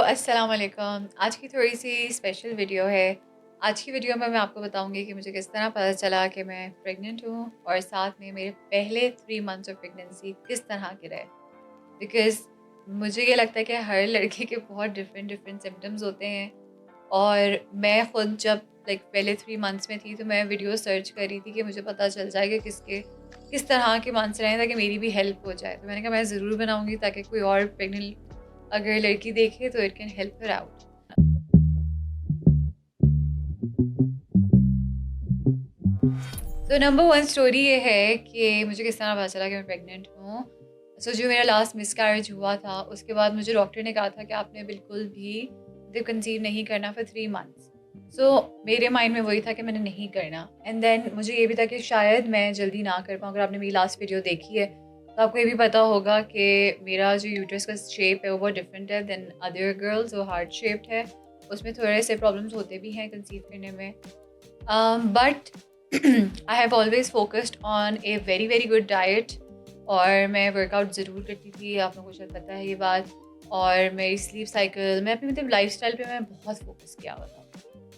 अस्सलाम वालेकुम। आज की थोड़ी सी स्पेशल वीडियो है। आज की वीडियो में मैं आपको बताऊंगी कि मुझे किस तरह पता चला कि मैं प्रेग्नेंट हूँ और साथ में मेरे पहले 3 मंथ्स ऑफ प्रेगनेंसी किस तरह के रहे। बिकॉज़ मुझे ये लगता है कि हर लड़के के बहुत डिफरेंट डिफरेंट सिम्टम्स होते हैं और मैं ख़ुद जब पहले 3 मंथ्स में थी तो मैं वीडियो सर्च कर रही थी कि मुझे पता चल जाए कि किस तरह के मंथ्स रहे ताकि मेरी भी हेल्प हो जाए। तो मैंने कहा मैं ज़रूर बनाऊँगी ताकि कोई और प्रेग्नेंट अगर लड़की देखे तो it can help her out. तो नंबर 1 स्टोरी ये है कि मुझे किस तरह पता चला कि मैं प्रेग्नेंट हूँ। सो जो मेरा लास्ट मिसकैरेज हुआ था उसके बाद मुझे डॉक्टर ने कहा था कि आपने बिल्कुल भी कंसीव नहीं करना फॉर 3 मंथ्स। सो मेरे माइंड में वही था कि मैंने नहीं करना एंड देन मुझे ये भी था कि शायद मैं जल्दी ना कर पाऊँ। अगर आपने मेरी लास्ट वीडियो देखी है तो आपको ये भी पता होगा कि मेरा जो यूट्रस का शेप है वो बहुत डिफरेंट है देन अदर गर्ल्स, वो हार्ट शेप्ड है। उसमें थोड़े से प्रॉब्लम्स होते भी हैं कंसीव करने में। But I have always focused on a very very good diet और मैं वर्कआउट ज़रूर करती थी, आप लोगों को शायद पता है ये बात। और मेरी स्लीप साइकिल, मैं अपनी लाइफस्टाइल पे मैं बहुत फोकस किया हुआ था।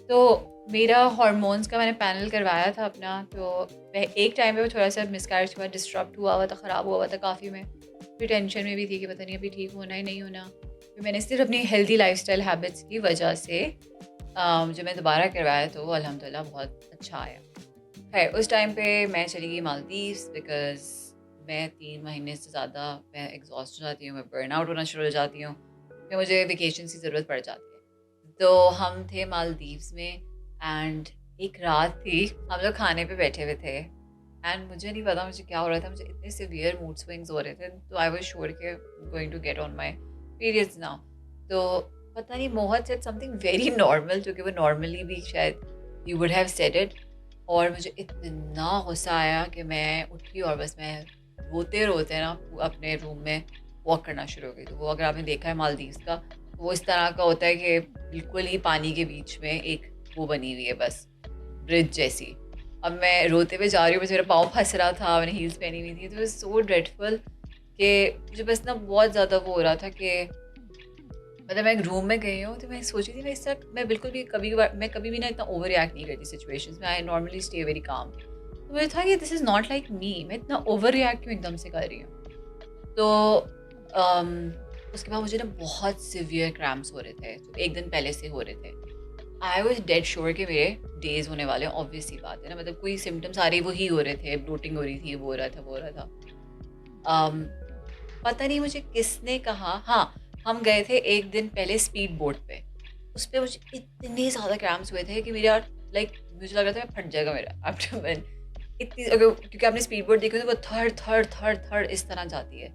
तो मेरा हार्मोन्स का मैंने पैनल करवाया था अपना। तो एक टाइम पे वो थोड़ा सा मिसकैरेज के बाद डिस्टर्ब हुआ था, ख़राब हुआ था काफ़ी। में फिर टेंशन में भी थी कि पता नहीं अभी ठीक होना है नहीं होना। फिर मैंने सिर्फ अपनी हेल्दी लाइफस्टाइल हैबिट्स की वजह से जो मैं दोबारा करवाया तो अल्हम्दुलिल्लाह बहुत अच्छा आया। खैर उस टाइम पे मैं चली गई मालदीव्स बिकॉज़ मैं 3 महीने से ज़्यादा मैं एग्ज़ॉस्ट हो जाती हूँ, मैं बर्नआउट होना शुरू हो जाती हूँ, फिर मुझे वेकेशन की ज़रूरत पड़ जाती है। तो हम थे मालदीव्स में एंड एक रात थी, हम लोग खाने पे बैठे हुए थे एंड मुझे नहीं पता मुझे क्या हो रहा था, मुझे इतने सीवियर मूड स्विंग्स हो रहे थे तो आई वाज़ श्योर कि going to get on my periods now. तो पता नहीं मोहत सेड समथिंग वेरी नॉर्मल जो कि वो नॉर्मली भी शायद you would have said it. और मुझे इतना गुस्सा आया कि मैं उठी और बस मैं रोते-रोते ना अपने रूम में वॉक करना शुरू हो गई। तो वो अगर आपने देखा है मालदीव्स का, तो वो इस तरह का होता है कि बिल्कुल ही पानी के बीच में एक वो बनी हुई है बस, ब्रिज जैसी। अब मैं रोते हुए जा रही हूँ, बस मेरा पाँव फँस रहा था, मैंने हील्स पहनी हुई थी, तो इट्स सो ड्रेडफुल कि मुझे बस ना बहुत ज़्यादा वो हो रहा था कि मतलब मैं एक रूम में गई हूँ, तो मैं सोच रही थी मैं इस तरह मैं बिल्कुल भी मैं कभी भी ना इतना ओवर रिएक्ट नहीं करती सिचुएशंस में। I normally stay very calm. तो मुझे था कि this is not like me, मैं इतना ओवर रिएक्ट क्यों एकदम से कर रही हूँ। तो अम, उसके बाद मुझे ना बहुत सिवियर क्रैम्प्स हो रहे थे, तो 1 दिन पहले से हो रहे थे। आई वाज़ डेड श्योर कि मेरे डेज़ होने वाले हैं, ऑब्वियस सी बात है ना, मतलब कोई सिम्पटम्स आ रही वो ही हो रहे थे, ब्लोटिंग हो रही थी, वो हो रहा था, वो हो रहा था। अम, पता नहीं मुझे किसने कहा, हाँ, हम गए थे 1 दिन पहले स्पीड बोट पे। उस पे मुझे इतने ज़्यादा क्रैम्प्स हुए थे कि मेरा मुझे लग रहा था मैं फट जाएगा मेरा एब्डोमेन। इतनी अगर क्योंकि आपने स्पीड बोट देखी हो तो वो थड़, थड़, थड़, थड़ इस तरह जाती है।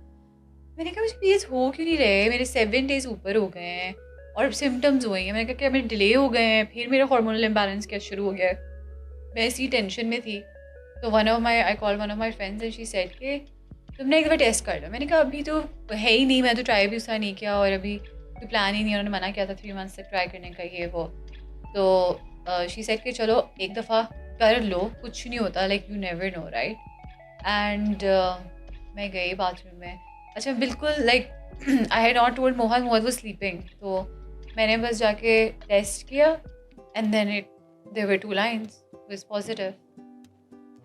मैंने कहा मुझे पीरियड्स हो क्यों नहीं रहे? मेरे 7 डेज़ ऊपर हो गए हैं और सिम्पटम्स हुए हैं। मैंने कहा क्या मेरे डिले हो गए हैं? फिर मेरा हार्मोनल इम्बैलेंस क्या शुरू हो गया है? मैं इसी टेंशन में थी। तो I called one of my friends and she said कि तुमने एक दफ़ा टेस्ट कर लो। मैंने कहा अभी तो है ही नहीं, मैं तो ट्राई भी उसका नहीं किया और अभी कोई प्लान ही नहीं है। उन्होंने मना किया था 3 मंथ्स तक ट्राई करने का ये वो। तो शी सेड कि चलो एक दफ़ा कर लो, कुछ नहीं होता, you never know right? And मैं गई बाथरूम में। अच्छा बिल्कुल I had not told Mohan, Mohan was sleeping. तो मैंने बस जाके टेस्ट किया and then there were 2 lines was positive.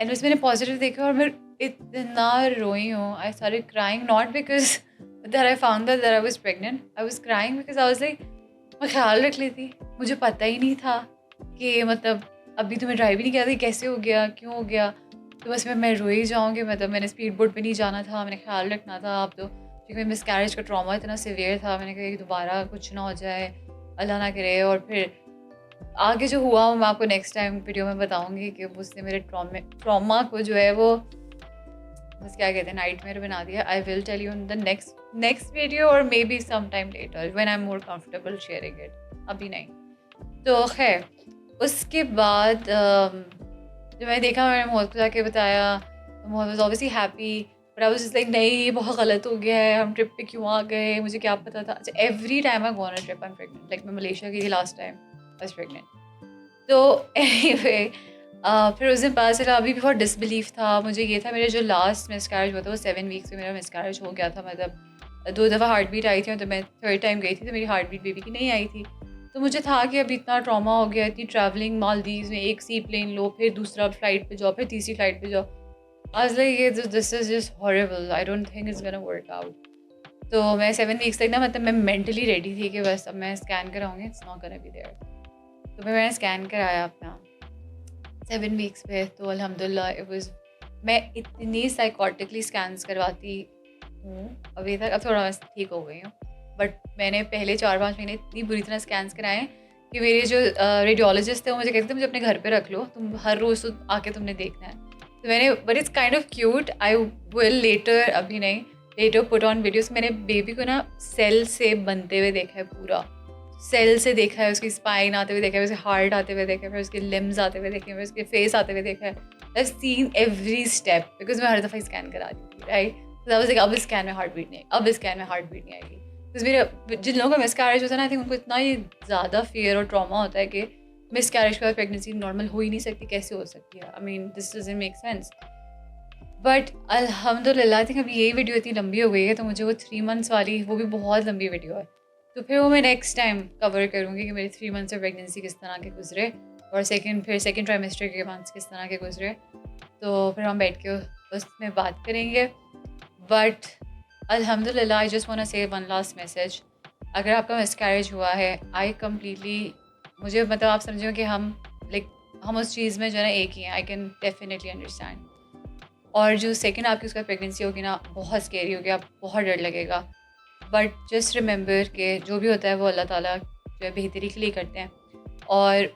And बस मैंने पॉजिटिव देखा और मैं इतना रोई हूँ। I started crying not because that I found that I was pregnant. I was crying because I was मैं ख़्याल रख लेती। मुझे पता ही नहीं था कि मतलब अभी तो मैं ड्राइव ही नहीं किया था, कैसे हो गया, क्यों हो गया? तो बस मैं रोई जाऊँगी। मतलब मैंने स्पीड बोट पे नहीं जाना था, मैंने ख़्याल रखना था। अब तो क्योंकि मिसकैरेज का ट्रॉमा इतना सीवियर था, मैंने कहा कि दोबारा कुछ ना हो जाए, अल्लाह ना करे। और फिर आगे जो हुआ वो मैं आपको नेक्स्ट टाइम वीडियो में बताऊँगी कि उसने मेरे ट्रॉमा को जो है वो बस क्या कहते हैं नाइटमेयर बना दिया। I will tell you in the next video और maybe some time later when I am more comfortable sharing it, अभी नहीं। तो खैर उसके बाद जब मैंने देखा, मैंने मोहम्मद को जाके बताया, तो Mohammad was obviously happy but I was just नहीं ये बहुत गलत हो गया है, हम ट्रिप पे क्यों आ गए, मुझे क्या पता था। अच्छा every time I go on a trip I am pregnant. मैं मलेशिया गई थी last time, I was pregnant. तो एनीवे फिर उस दिन पता चला, अभी भी बहुत डिसबिलीफ था मुझे। ये था मेरा जो लास्ट मिसकैरेज हुआ था वो 7 वीक्स में मेरा मिसकैरेज हो गया था। मतलब 2 दफ़ा हार्ट बीट आई थी और तो मैं थर्ड टाइम गई थी तो मेरी हार्ट बीट बेबी की नहीं आई थी। तो मुझे था कि अभी इतना ट्रॉमा हो गया, इतनी ट्रैवलिंग मालदीव्स में, एक सी प्लेन लो, फिर दूसरा फ्लाइट पे जाओ, फिर तीसरी फ्लाइट पे जाओ। आई वाज़ लाइक ये this is just horrible, I don't think it's gonna work out. तो मैं 7 वीक्स तक ना मतलब मैं मेंटली रेडी थी कि बस अब मैं स्कैन कराऊँगी, it's not gonna be there. तो फिर मैंने स्कैन कराया अपना 7 वीक्स पे, तो अल्हम्दुलिल्लाह इट वाज़, मैं इतनी साइकोटिकली स्कैन्स करवाती हूँ अभी तक, अब थोड़ा मैं ठीक हो गई हूँ। बट मैंने पहले 4-5 महीने इतनी बुरी तरह स्कैन्स कराए हैं कि मेरे जो रेडियोलॉजिस्ट थे वो मुझे कहते थे मुझे अपने घर पे रख लो, तुम हर रोज़ तो आके तुमने देखना है। तो मैंने, but it's kind of cute, I will later, अभी नहीं, लेटर पुट ऑन वीडियोस। मैंने बेबी को ना सेल से बनते हुए देखा है पूरा, सेल से देखा है, उसकी स्पाइन आते हुए देखा है, उसके हार्ट आते हुए देखा है, फिर उसके लिम्स आते हुए देखे हैं, फिर उसके फेस आते हुए देखा है। I seen every step because मैं हर दफ़ा स्कैन कराती थी, राइट। तो लाइक अब स्कैन में हार्ट बीट नहीं, अब स्कैन में हार्ट बीट नहीं आएगी। बिकॉज मेरे जिन लोगों का मिसकैरेज होता है ना, आई थिंक उनको इतना ही ज़्यादा फियर और ट्रॉमा होता है कि मिसकैरेज के बाद प्रेगनेंसी नॉर्मल हो ही नहीं सकती, कैसे हो सकती है। I mean this doesn't make sense. But अल्हम्दुलिल्लाह आई थिंक अभी यही वीडियो इतनी लंबी हो गई है तो मुझे वो 3 मंथ्स वाली, वो भी बहुत लंबी वीडियो है, तो फिर वो मैं नेक्स्ट टाइम कवर करूँगी कि मेरे 3 मंथ्स ऑफ प्रेगनेंसी किस तरह के गुजरे, और फिर सेकंड ट्राइमेस्टर के मंथ्स किस तरह के गुजरे। तो फिर हम बैठ के उसमें बात करेंगे। बट अल्हम्दुलिल्लाह आई जस्ट वांट टू से वन लास्ट मैसेज, अगर आपका मिसकैरेज हुआ है, आई कम्प्लीटली, मुझे मतलब आप समझो कि हम लाइक हम उस चीज़ में जो है ना एक ही हैं, आई कैन डेफिनेटली अंडरस्टैंड। और जो सेकंड आपकी उसका प्रेगनेंसी होगी ना, बहुत स्केरी होगी, आप बहुत डर लगेगा। बट जस्ट रिमेंबर कि जो भी होता है वो अल्लाह ताला जो है बेहतरी के लिए करते हैं, और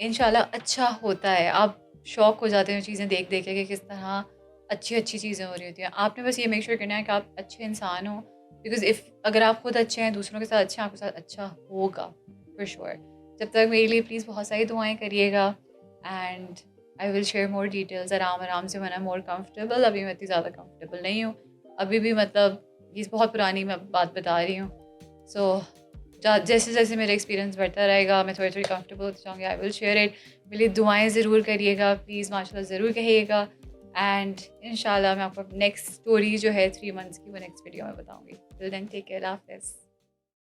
इंशाल्लाह अच्छा होता है। आप शॉक हो जाते हैं चीज़ें देख देख के कि किस तरह अच्छी अच्छी चीज़ें हो रही होती हैं। आपने बस ये मेक श्योर करना है कि आप अच्छे इंसान हो, बिकॉज इफ़ अगर आप खुद अच्छे हैं, दूसरों के साथ अच्छे हैं, आपके साथ अच्छा होगा फॉर श्योर। जब तक मेरे लिए प्लीज़ बहुत सारी दुआएं करिएगा, and I will share more details आराम आराम से, when I'm more comfortable। अभी मैं इतनी ज़्यादा कंफर्टेबल नहीं हूँ, अभी भी मतलब ये बहुत पुरानी मैं बात बता रही हूँ। सो जैसे जैसे मेरा एक्सपीरियंस बढ़ता रहेगा, मैं थोड़ी थोड़ी कंफर्टेबल होती जाऊँगी, आई विल शेयर इट। मेरे लिए दुआएं ज़रूर करिएगा प्लीज़, माशाल्लाह ज़रूर कहिएगा। एंड इंशाल्लाह मैं आपको नेक्स्ट स्टोरी जो है 3 मंथ्स की वो नेक्स्ट वीडियो में बताऊँगी। टिल देन टेक केयर, अल्लाह हाफ़िज़।